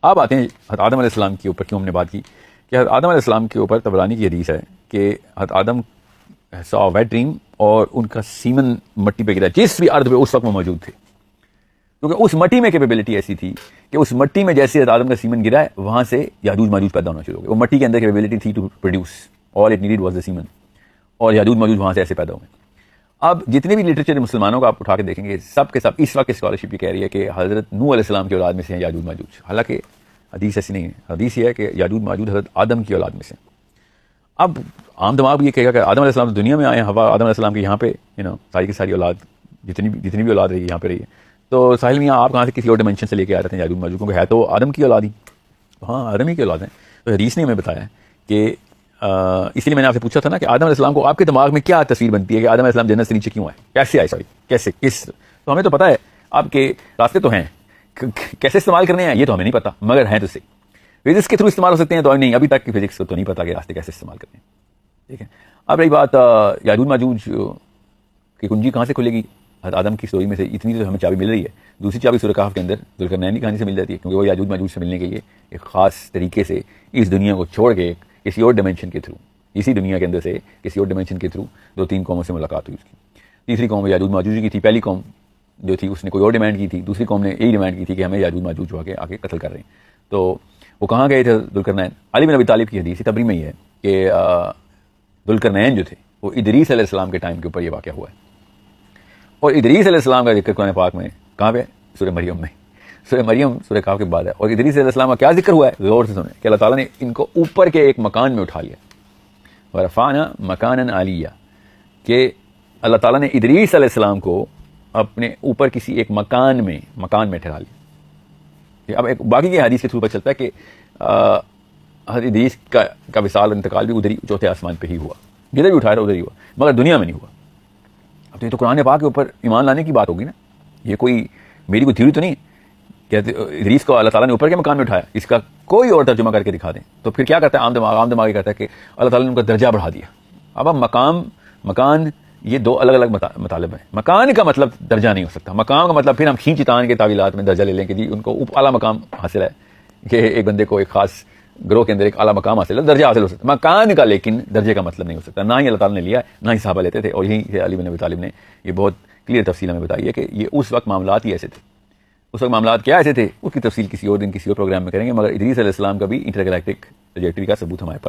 اب آتے ہیں حضرت آدم علیہ السلام کے اوپر. کیوں ہم نے بات کی کہ حضرت آدم علیہ السلام کے اوپر طبرانی کی حدیث ہے کہ حضرت آدم saw a wet dream اور ان کا سیمن مٹی پہ گرا جس بھی ارض پہ اس وقت وہ موجود تھے, کیونکہ اس مٹی میں کیپیبلٹی ایسی تھی کہ اس مٹی میں جیسے حضرت آدم کا سیمن گرا ہے وہاں سے یاجوج ماجوج پیدا ہونا شروع ہو گئے. وہ مٹی کے اندر کیپیبلٹی تھی to produce, all it needed was the semen, اور یاجوج ماجوج وہاں سے ایسے پیدا ہوئے. اب جتنے بھی لٹریچر مسلمانوں کا آپ اٹھا کے دیکھیں گے سب کے سب اس وقت اسکالرشپ یہ کہہ رہی ہے کہ حضرت نوح علیہ السلام کی اولاد میں سے ہیں یاجوج ماجوج. حالانکہ حدیث ایسی نہیں ہے, حدیث یہ ہے کہ یاجوج ماجوج حضرت آدم کی اولاد میں سے. اب عام دماغ بھی یہ کہے گا کہ آدم علیہ السلام دنیا میں آئے ہیں, ہوا آدم علیہ السلام کی یہاں پہ ساری کی ساری اولاد جتنی بھی اولاد رہی ہے یہاں پہ رہی ہے, تو ساحل میاں آپ کہاں سے کسی اور ڈائمینشن سے لے کے آ رہے تھے یاجوج ماجوج, کیونکہ ہے تو آدم کی اولاد ہی. ہاں آدم ہی کی اولاد ہیں. تو حدیث نے ہمیں بتایا ہے کہ اس لیے میں نے آپ سے پوچھا تھا نا کہ آدم علیہ السلام کو آپ کے دماغ میں کیا تصویر بنتی ہے کہ آدم علیہ السلام جنت سے نیچے کیوں آئے, کیسے آئے, کیسے کس. تو ہمیں تو پتہ ہے آپ کے راستے تو ہیں, کیسے استعمال کرنے ہیں یہ تو ہمیں نہیں پتا, مگر ہیں تو سے فزکس کے تھرو استعمال ہو سکتے ہیں. تو نہیں, ابھی تک کی فزکس کو تو نہیں پتا کہ راستے کیسے استعمال کرنے ہیں. ٹھیک ہے. اب رہی بات یاجوج ماجوج کی کنجی کہاں سے کھلے گی, حضرت آدم کی اسٹوری میں سے اتنی تو ہمیں چابی مل رہی ہے. دوسری چابی سورہ کہف کے اندر ذوالقرنین کی کہانی سے مل جاتی ہے, کیونکہ وہ یاجوج ماجوج سے ملنے کے لیے ایک خاص طریقے سے اس دنیا کو چھوڑ کے کسی اور ڈائمینشن کے تھرو, اسی دنیا کے اندر سے کسی اور ڈائمینشن کے تھرو 2-3 قوموں سے ملاقات ہوئی اس کی. تیسری قوم یاجوج ماجوج کی تھی. پہلی قوم جو تھی اس نے کوئی اور ڈیمانڈ کی تھی, دوسری قوم نے یہی ڈیمانڈ کی تھی کہ ہمیں یاجوج ماجوج آ کے قتل کر رہے ہیں. تو وہ کہاں گئے تھے ذوالقرنین. علی بن ابی طالب کی حدیث تبری میں یہ ہے کہ ذوالقرنین جو تھے وہ ادریس علیہ السلام کے ٹائم کے اوپر یہ واقعہ ہوا ہے. اور ادریس علیہ السلام کا ذکر قرآن پاک میں کہاں پہ, سورہ مریم میں. سورہ مریم سورہ کہف کے بعد ہے. اور ادریس علیہ السلام کا کیا ذکر ہوا ہے, غور سے سنیں کہ اللہ تعالیٰ نے ان کو اوپر کے ایک مکان میں اٹھا لیا, ورفعنا مکانا علیہ, کہ اللہ تعالیٰ نے ادریس علیہ السلام کو اپنے اوپر کسی ایک مکان میں ٹھہرا لیا. اب ایک باقی کے حدیث کے تھرو پتہ چلتا ہے کہ حضرت ادریس کا وصال انتقال بھی ادھر ہی چوتھے آسمان پہ ہی ہوا, جدھر بھی اٹھایا ادھر ہی ہوا, مگر دنیا میں نہیں ہوا. اب تو یہ تو قرآن پاک کے اوپر ایمان لانے کی بات ہوگی نا, یہ کوئی میری کوئی تھیوری تو نہیں کہ ادریس کو اللہ تعالیٰ نے اوپر کے مکان میں اٹھایا. اس کا کوئی اور ترجمہ کر کے دکھا دیں. تو پھر کیا کرتا ہے عام دماغ یہ کرتا ہے کہ اللہ تعالیٰ نے ان کا درجہ بڑھا دیا. اب مکان یہ دو الگ الگ مطالب ہیں. مکان کا مطلب درجہ نہیں ہو سکتا. مقام کا مطلب پھر ہم کھینچ تان کے تعویلات میں درجہ لے لیں کہ جی ان کو اعلیٰ مقام حاصل ہے, کہ ایک بندے کو ایک خاص گروہ کے اندر ایک اعلیٰ مقام حاصل ہے, درجہ حاصل ہو سکتا ہے. مکان کا لیکن درجے کا مطلب نہیں ہو سکتا. نہ ہی اللہ تعالیٰ نے لیا, نہ ہی صحابہ لیتے تھے. اور یہی سے علی بن ابی طالب نے یہ بہت کلیئر تفصیل ہمیں بتائی ہے کہ یہ اس وقت معاملات ہی ایسے تھے. اس وقت معاملات کیا ایسے تھے اس کی تفصیل کسی اور دن کسی اور پروگرام میں کریں گے. مگر ادریس علیہ السلام کا بھی انٹر گلیکٹک ٹریجیکٹری کا ثبوت ہمارے پاس